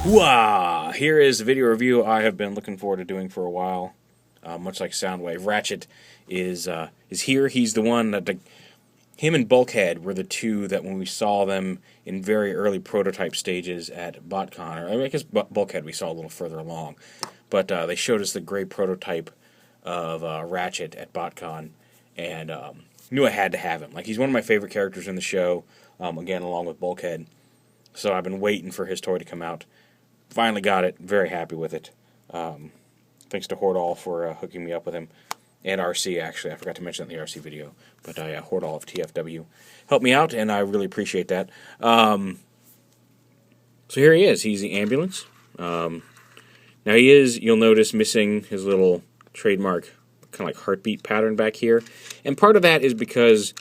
Wah! Here is a video review I have been looking forward to doing for a while. Much like Soundwave, Ratchet is here. He's the one that him and Bulkhead were the two that when we saw them in very early prototype stages at BotCon, or I guess Bulkhead we saw a little further along, but they showed us the gray prototype of Ratchet at BotCon, and knew I had to have him. Like, he's one of my favorite characters in the show. Again, along with Bulkhead. So I've been waiting for his toy to come out. Finally got it. Very happy with it. Thanks to Hordall for hooking me up with him. And RC, actually. I forgot to mention that in the RC video. But Hordall of TFW helped me out, and I really appreciate that. So here he is. He's the ambulance. Now he is, you'll notice, missing his little trademark kind of like heartbeat pattern back here. And part of that is because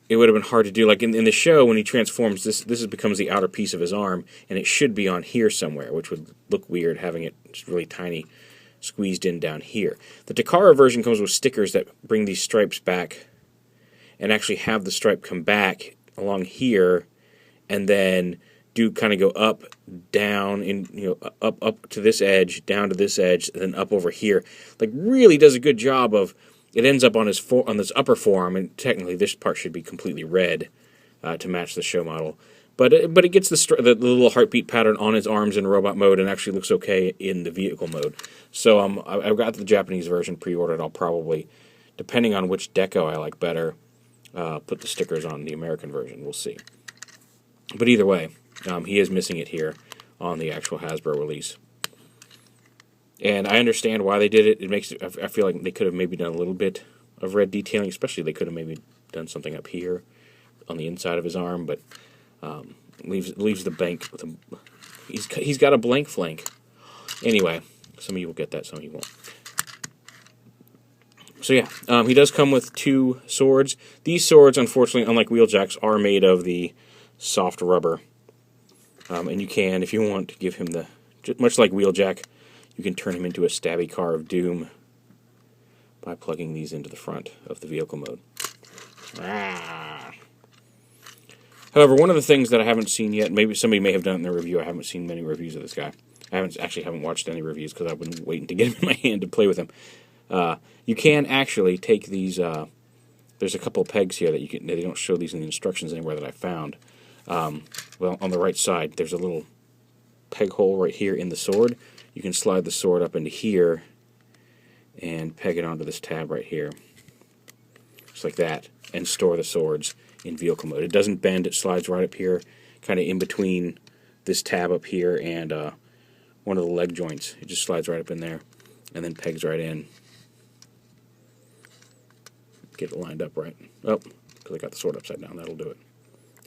it would have been hard to do. Like in the show, when he transforms, this becomes the outer piece of his arm, and it should be on here somewhere, which would look weird having it just really tiny squeezed in down here. The Takara version comes with stickers that bring these stripes back and actually have the stripe come back along here and then do kind of go up, down, up to this edge, down to this edge, and then up over here. Like, really does a good job of. It ends up on this upper forearm, and technically this part should be completely red to match the show model. But it gets the little heartbeat pattern on his arms in robot mode, and actually looks okay in the vehicle mode. So I've got the Japanese version pre-ordered. I'll probably, depending on which deco I like better, put the stickers on the American version. We'll see. But either way, he is missing it here on the actual Hasbro release. And I understand why they did it. It makes I feel like they could have maybe done a little bit of red detailing, especially they could have maybe done something up here on the inside of his arm, but leaves the bank with a, he's got a blank flank. Anyway, some of you will get that, some of you won't. So yeah, he does come with two swords. These swords, unfortunately, unlike Wheeljacks, are made of the soft rubber, and you can, if you want, to give him the, much like Wheeljack, you can turn him into a stabby car of doom by plugging these into the front of the vehicle mode. However, one of the things that I haven't seen yet, maybe somebody may have done it in their review, I haven't seen many reviews of this guy. I haven't watched any reviews because I've been waiting to get him in my hand to play with him. You can actually take these, there's a couple of pegs here that you can, they don't show these in the instructions anywhere that I found. Well, on the right side, there's a little peg hole right here in the sword. You can slide the sword up into here and peg it onto this tab right here. Just like that. And store the swords in vehicle mode. It doesn't bend, it slides right up here, kind of in between this tab up here and one of the leg joints. It just slides right up in there and then pegs right in. Get it lined up right. Oh, because I got the sword upside down. That'll do it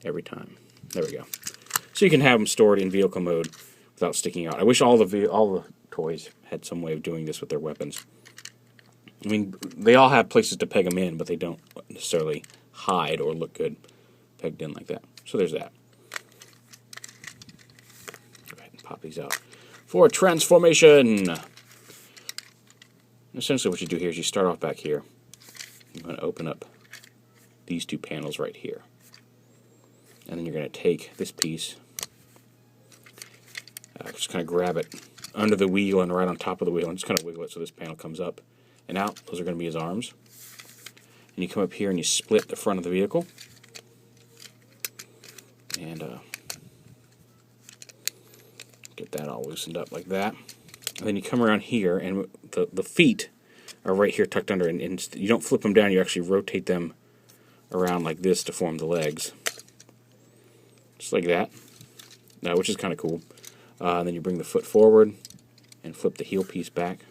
every time. There we go. So you can have them stored in vehicle mode without sticking out. I wish all the toys had some way of doing this with their weapons. I mean, they all have places to peg them in, but they don't necessarily hide or look good pegged in like that. So there's that. Go ahead and pop these out. For transformation! Essentially what you do here is you start off back here. You're going to open up these two panels right here. And then you're going to take this piece, just kind of grab it under the wheel and right on top of the wheel and just kind of wiggle it so this panel comes up and out. Those are going to be his arms. And you come up here and you split the front of the vehicle. And get that all loosened up like that. And then you come around here and the feet are right here tucked under, and you don't flip them down, you actually rotate them around like this to form the legs. Just like that, which is kind of cool. Then you bring the foot forward and flip the heel piece back,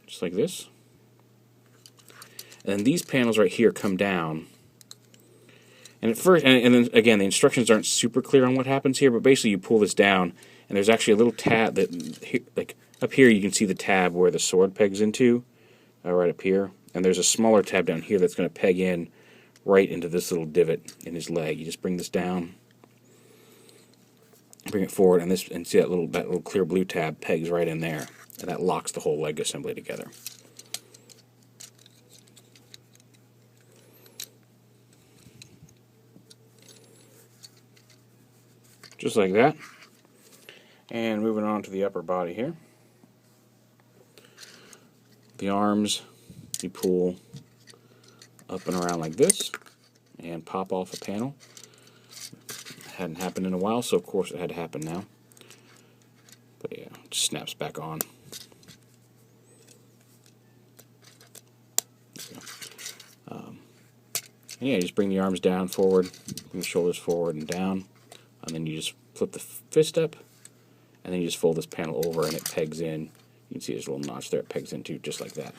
just like this. And then these panels right here come down. And at first, and then again, the instructions aren't super clear on what happens here, but basically you pull this down, and there's actually a little tab that, like up here, you can see the tab where the sword pegs into, right up here. And there's a smaller tab down here that's going to peg in right into this little divot in his leg. You just bring this down, bring it forward, and see that little clear blue tab pegs right in there, and that locks the whole leg assembly together. Just like that. And moving on to the upper body here. The arms, you pull up and around like this and pop off a panel. It hadn't happened in a while, so of course it had to happen now. But yeah, it just snaps back on. And yeah, you just bring the arms down, forward, bring the shoulders forward and down, and then you just flip the fist up, and then you just fold this panel over and it pegs in. You can see there's a little notch there, it pegs into just like that.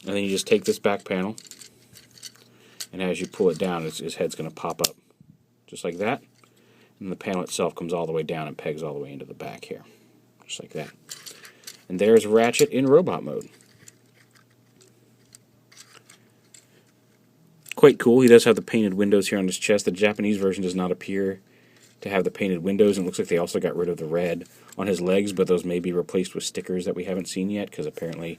And then you just take this back panel, and as you pull it down, his head's going to pop up, just like that. And the panel itself comes all the way down and pegs all the way into the back here, just like that. And there's Ratchet in robot mode. Quite cool. He does have the painted windows here on his chest. The Japanese version does not appear to have the painted windows, and it looks like they also got rid of the red on his legs, but those may be replaced with stickers that we haven't seen yet, because apparently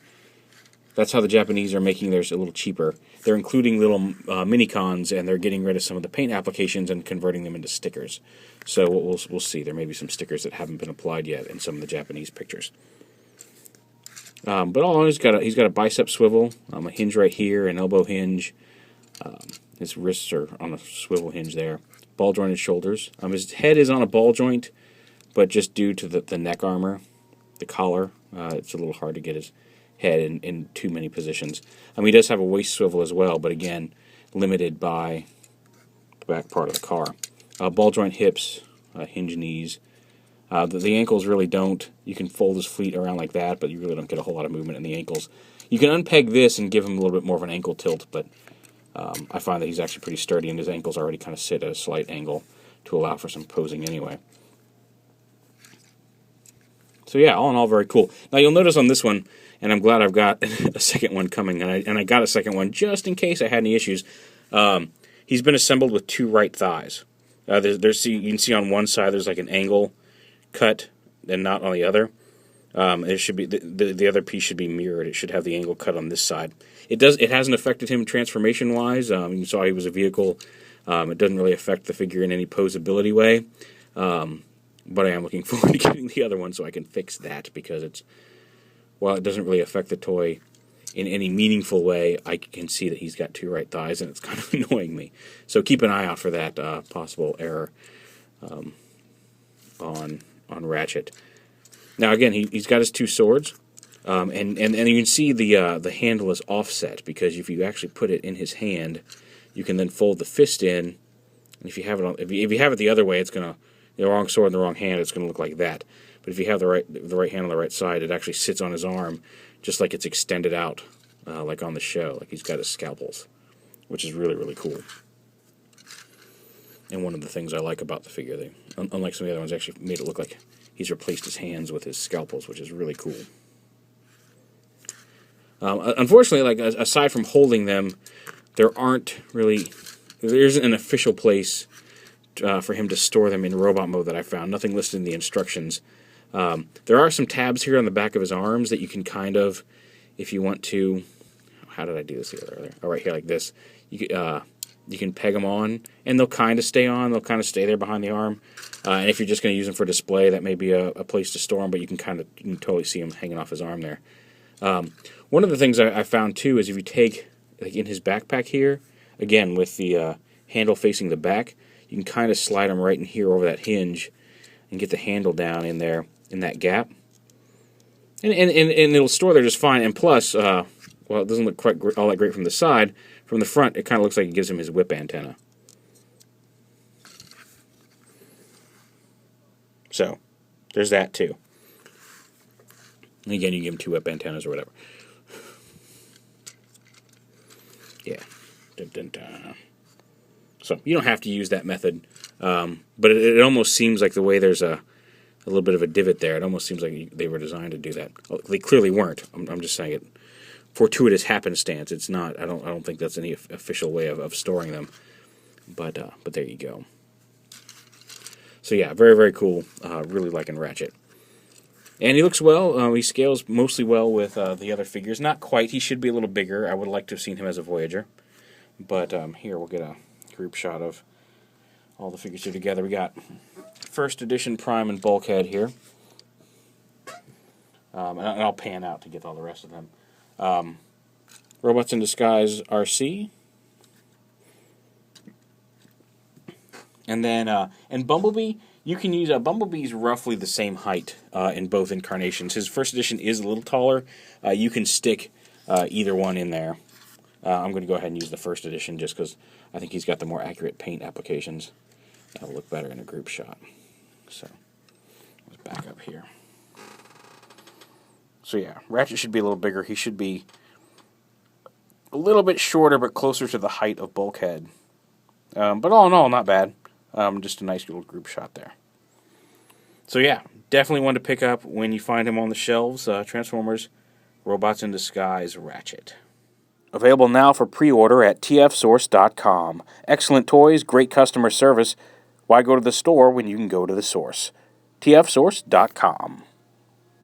that's how the Japanese are making theirs a little cheaper. They're including little mini-cons, and they're getting rid of some of the paint applications and converting them into stickers. So we'll see. There may be some stickers that haven't been applied yet in some of the Japanese pictures. But all in all, he's got a bicep swivel, a hinge right here, an elbow hinge. His wrists are on a swivel hinge there. Ball jointed shoulders. His head is on a ball joint, but just due to the neck armor, the collar, it's a little hard to get his head in too many positions. He does have a waist swivel as well, but again, limited by the back part of the car. Ball joint hips, hinge knees. The ankles really don't. You can fold his feet around like that, but you really don't get a whole lot of movement in the ankles. You can unpeg this and give him a little bit more of an ankle tilt, but I find that he's actually pretty sturdy, and his ankles already kind of sit at a slight angle to allow for some posing anyway. So yeah, all in all, very cool. Now you'll notice on this one, and I'm glad I've got a second one coming, and I got a second one just in case I had any issues. He's been assembled with two right thighs. You can see on one side there's like an angle cut, and not on the other. It should be the other piece should be mirrored. It should have the angle cut on this side. It hasn't affected him transformation wise. You saw he was a vehicle. It doesn't really affect the figure in any posability way. But I am looking forward to getting the other one so I can fix that, because while it doesn't really affect the toy in any meaningful way, I can see that he's got two right thighs, and it's kind of annoying me. So keep an eye out for that possible error on Ratchet. Now again, he's got his two swords, and you can see the handle is offset, because if you actually put it in his hand, you can then fold the fist in, and if you have it the other way, it's gonna, the wrong sword in the wrong hand, it's gonna look like that. But if you have the right hand on the right side, it actually sits on his arm, just like it's extended out, like on the show, like he's got his scalpels, which is really, really cool. And one of the things I like about the figure, unlike some of the other ones, actually made it look like he's replaced his hands with his scalpels, which is really cool. Unfortunately, like aside from holding them, there isn't an official place for him to store them in robot mode that I found. Nothing listed in the instructions. There are some tabs here on the back of his arms that you can kind of, if you want to, how did I do this the other? Oh, right here, like this. You can peg them on, and they'll kind of stay on. They'll kind of stay there behind the arm. And if you're just going to use them for display, that may be a place to store them, but you can totally see them hanging off his arm there. One of the things I found, too, is if you take, like in his backpack here, again, with the handle facing the back, you can kind of slide them right in here over that hinge and get the handle down in there, in that gap. And it'll store there just fine. And plus, well, it doesn't look quite all that great from the side. From the front, it kind of looks like it gives him his whip antenna. So, there's that, too. And again, you can give him two whip antennas or whatever. Yeah. Dun, dun, dun. So, you don't have to use that method. But it almost seems like the way there's a little bit of a divot there, it almost seems like they were designed to do that. Well, they clearly weren't. I'm just saying it. Fortuitous happenstance. It's not. I don't think that's any official way of storing them. But there you go. So yeah, very, very cool. Really liking Ratchet. And he looks well. He scales mostly well with the other figures. Not quite. He should be a little bigger. I would like to have seen him as a Voyager. But here we'll get a group shot of all the figures here together. We got first edition Prime and Bulkhead here. And I'll pan out to get all the rest of them. Robots in Disguise RC. And then, and Bumblebee, you can use, Bumblebee's roughly the same height in both incarnations. His first edition is a little taller. You can stick either one in there. I'm going to go ahead and use the first edition just because I think he's got the more accurate paint applications. That'll look better in a group shot. So, let's back up here. So yeah, Ratchet should be a little bigger. He should be a little bit shorter, but closer to the height of Bulkhead. But all in all, not bad. Just a nice little group shot there. So yeah, definitely one to pick up when you find him on the shelves. Transformers, Robots in Disguise, Ratchet. Available now for pre-order at TFsource.com. Excellent toys, great customer service. Why go to the store when you can go to the source? TFsource.com.